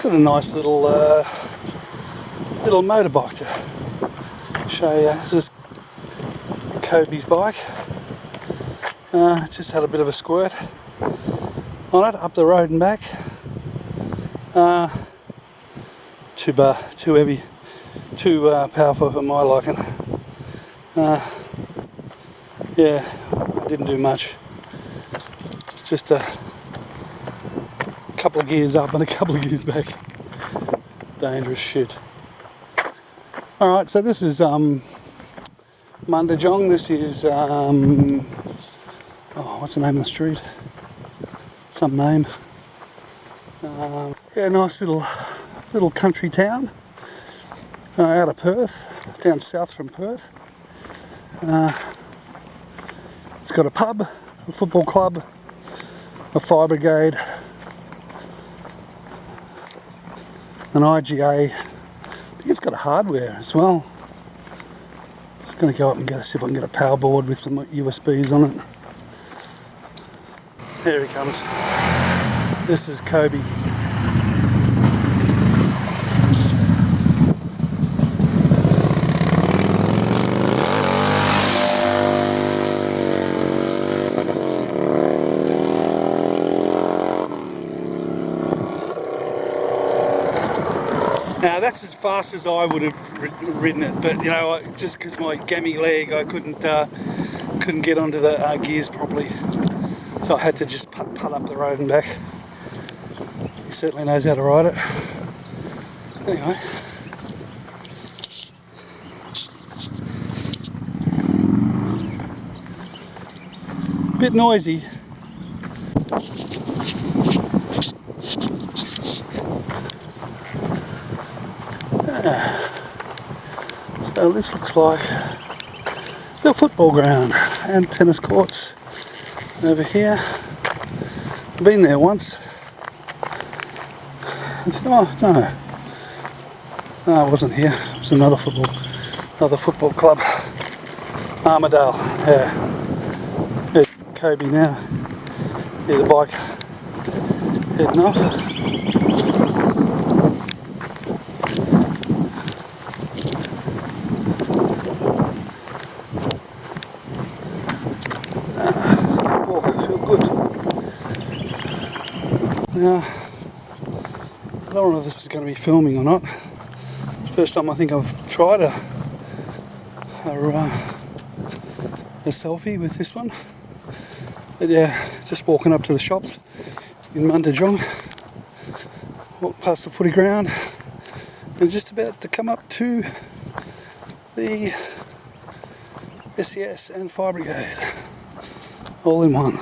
got a nice little little motorbike to show you. This is Kobe's bike. Just had a bit of a squirt on it, up the road and back. Too heavy, too powerful for my liking. Yeah, didn't do much. Just a couple of gears up and a couple of gears back. Dangerous shit. Alright, so this is Mundijong. This is what's the name of the street? Some name. Yeah, nice little country town out of Perth, down south from Perth. It's got a pub, a football club, a fire brigade, an IGA. I think it's got a hardware as well. Just going to go up and see if I can get a power board with some USBs on it. Here he comes. This is Kobe. Now that's as fast as I would have ridden it, but you know, just because my gammy leg, I couldn't get onto the gears properly, so I had to just putt up the road and back. He certainly knows how to ride it. Anyway, bit noisy. So this looks like the football ground and tennis courts over here. I've been there once. Oh no, I wasn't here. It was another football club. Armadale. Yeah. There's Kobe now. Here's the bike heading off. Now, I don't know if this is going to be filming or not. It's the first time I think I've tried a selfie with this one. But yeah, just walking up to the shops in Mundijong. Walk past the footy ground and just about to come up to the SES and fire brigade. All in one.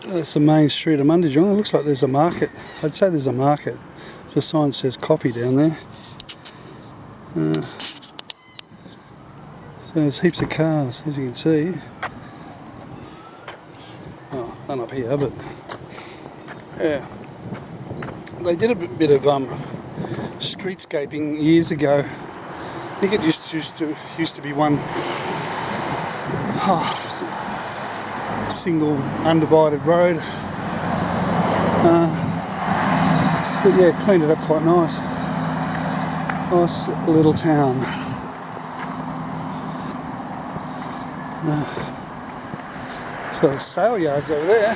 That's the main street of Mundijong. It looks like there's a market. I'd say there's a market. The sign says coffee down there. So there's heaps of cars, as you can see. Oh, none up here, but yeah. They did a bit of streetscaping years ago. I think it just used to be one single undivided road, but yeah, cleaned it up quite nice. Nice little town. So there's sale yards over there.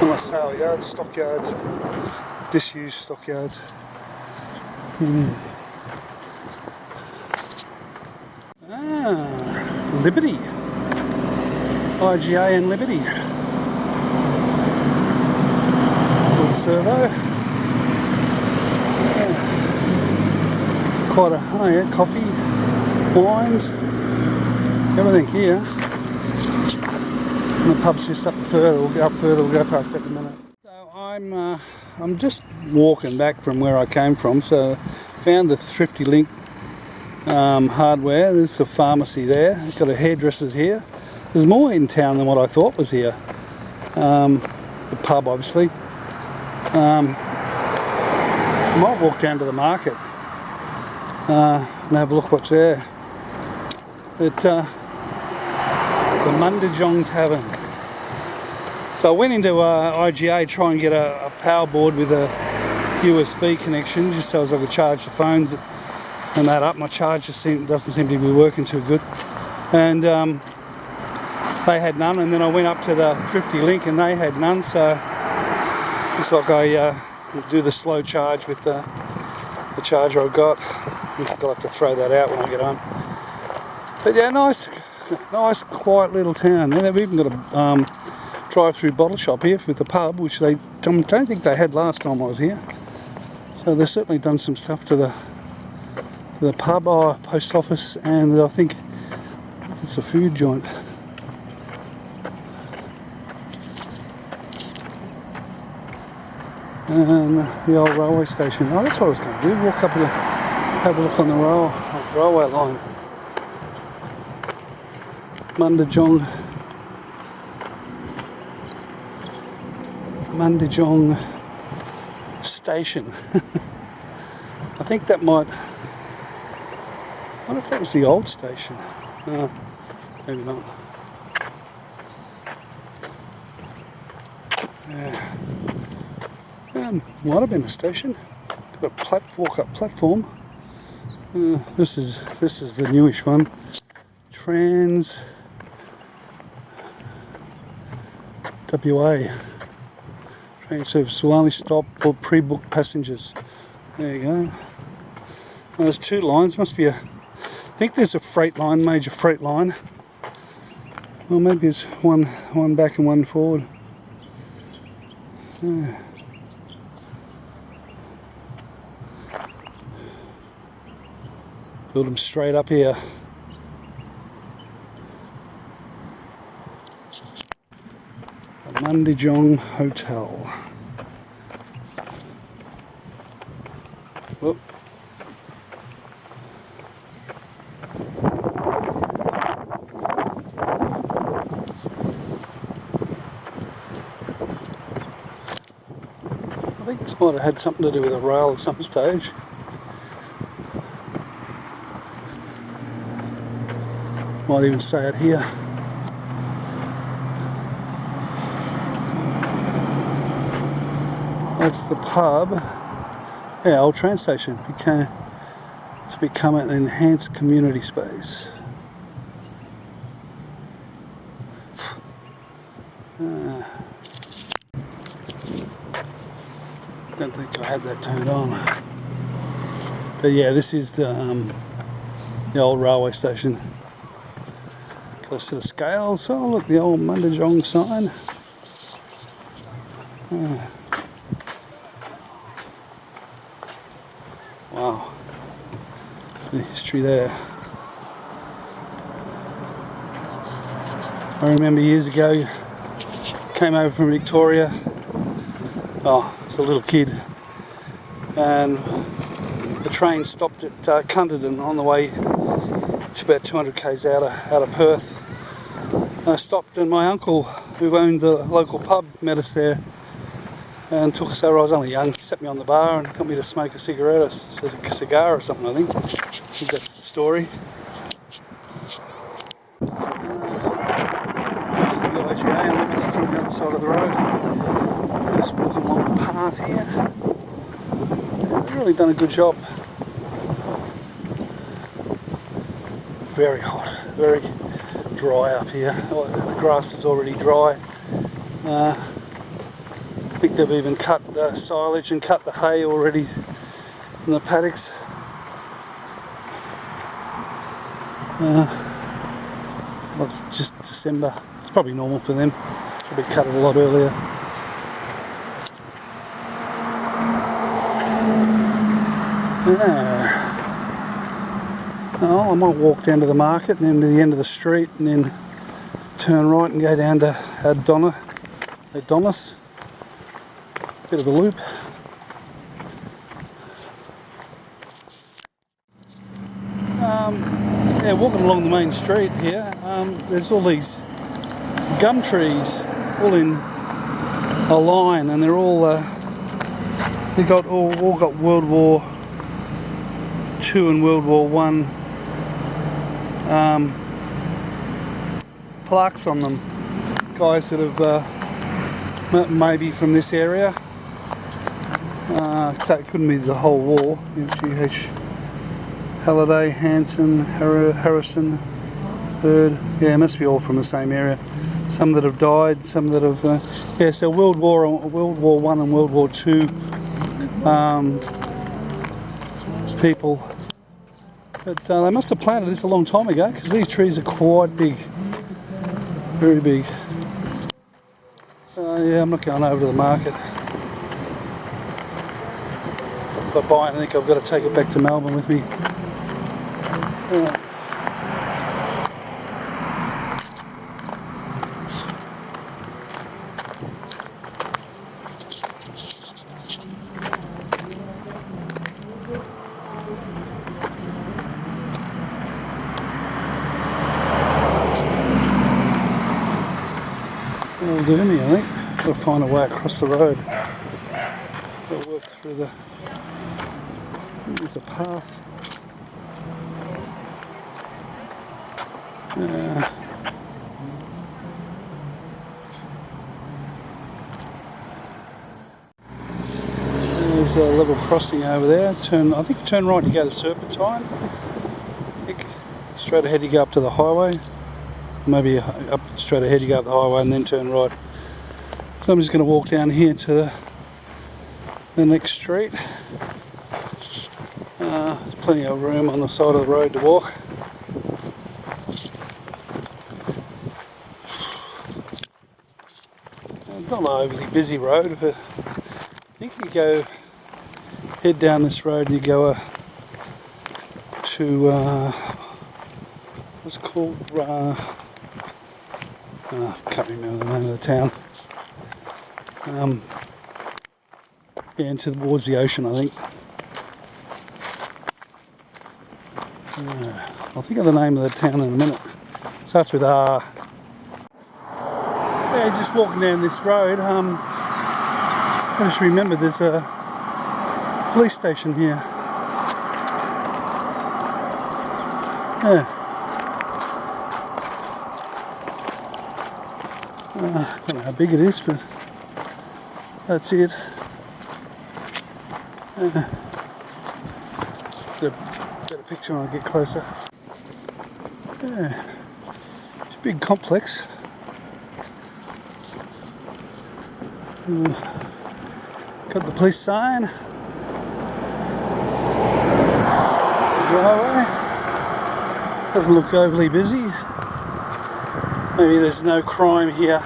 Well, not sale yards, stock yards, disused stock yards. Liberty. IGA and Liberty. Little servo. Yeah. Quite a, oh yeah, coffee, wines, everything here. And the pub's just up further. We'll go up further. We'll go past that in a minute. So I'm just walking back from where I came from. So found the Thrifty Link hardware. There's a pharmacy there. It's got a hairdresser's here. There's more in town than what I thought was here. The pub, obviously. I might walk down to the market and have a look what's there. But the Mundijong Tavern. So I went into IGA to try and get a power board with a USB connection just so as I could charge the phones and that up. My charger doesn't seem to be working too good, and they had none. And then I went up to the Thrifty Link and they had none, so looks like I do the slow charge with the charger I've got. I'll have to throw that out when I get home. But yeah, nice quiet little town. And they've even got a drive-through bottle shop here with the pub, which they don't think they had last time I was here. So they've certainly done some stuff to the pub, post office, and I think it's a food joint. And the old railway station. Oh, that's what I was going to do. Walk up and have a look on the railway line. Mundijong station. I think that might. I wonder if that was the old station. Maybe not. Might have been a station. Got a walk-up platform. This is the newish one. Trans WA. Train service will only stop for pre-booked passengers. There you go. There's two lines. Must be I think there's a freight line, major freight line. Well, maybe it's one back and one forward. Build them straight up here. The Mundijong Hotel. Whoop. I think this might have had something to do with a rail at some stage. Might even say it here. That's the pub. Yeah, old train station. To become an enhanced community space. Don't think I had that turned on. But yeah, this is the old railway station. Got a set of scales. Oh look, the old Mundijong sign. Wow, the history there. I remember years ago, came over from Victoria. Oh, I was a little kid, and the train stopped at Cunderton on the way to about 200 k's out of Perth. I stopped, and my uncle, who owned the local pub, met us there and took us over. I was only young. He set me on the bar and got me to smoke a cigarette, a cigar or something, I think. I think that's the story. This is the WA and Mundijong from the other side of the road. Just walking along the path here. They've really done a good job. Very hot, very dry up here. The grass is already dry. I think they've even cut the silage and cut the hay already in the paddocks. Well, it's just December. It's probably normal for them. Probably cut it a lot earlier. Oh, I might walk down to the market and then to the end of the street and then turn right and go down to Adonis. Bit of a loop. Yeah, walking along the main street here, there's all these gum trees all in a line, and they're all they all got World War II and World War I plaques on them. Guys that have maybe from this area. So it couldn't be the whole wall. GH Halliday, Hanson, Harrison, Bird. Yeah, it must be all from the same area. Some that have died, some that have. Yeah, so World War One and World War Two people. But they must have planted this a long time ago because these trees are quite big, very big. Yeah, I'm not going over to the market. If I buy anything, I've got to take it back to Melbourne with me. That'll do me, I think. Got to find a way across the road. Got to work through the. There's a path. There's a level crossing over there. I think turn right to go to Serpentine. I think straight ahead you go up to the highway. Maybe up straight ahead you go up the highway and then turn right. So I'm just going to walk down here to the next street. There's plenty of room on the side of the road to walk. It's not an overly busy road, but I think you head down this road and you go to what's it called? I can't remember the name of the town. Yeah, into towards the ocean, I think. I'll think of the name of the town in a minute. Starts with R. Yeah, just walking down this road. I just remembered there's a police station here. Yeah. I don't know how big it is, but that's it. Get a picture when I get closer. Yeah. It's a big complex. Got the police sign. The driveway. Doesn't look overly busy. Maybe there's no crime here.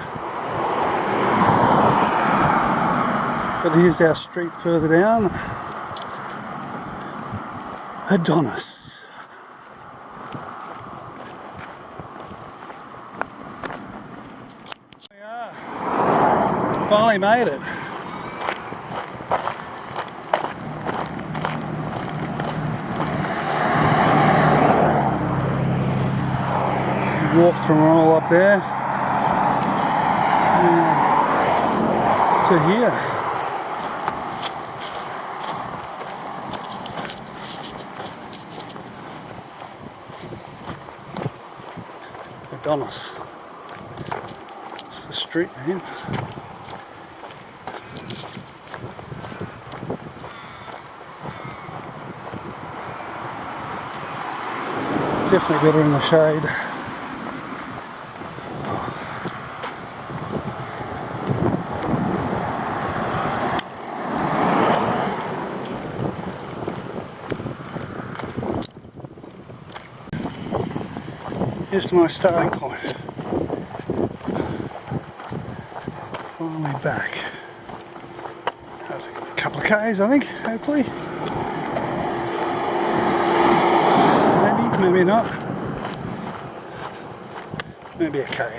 But here's our street further down. Adonis. We are. Finally made it. Walk from all up there to here. Adonis. It's the street name. Definitely better in the shade. Here's my starting point. Finally back. That's a couple of K's, I think, hopefully. Maybe not. Maybe a K.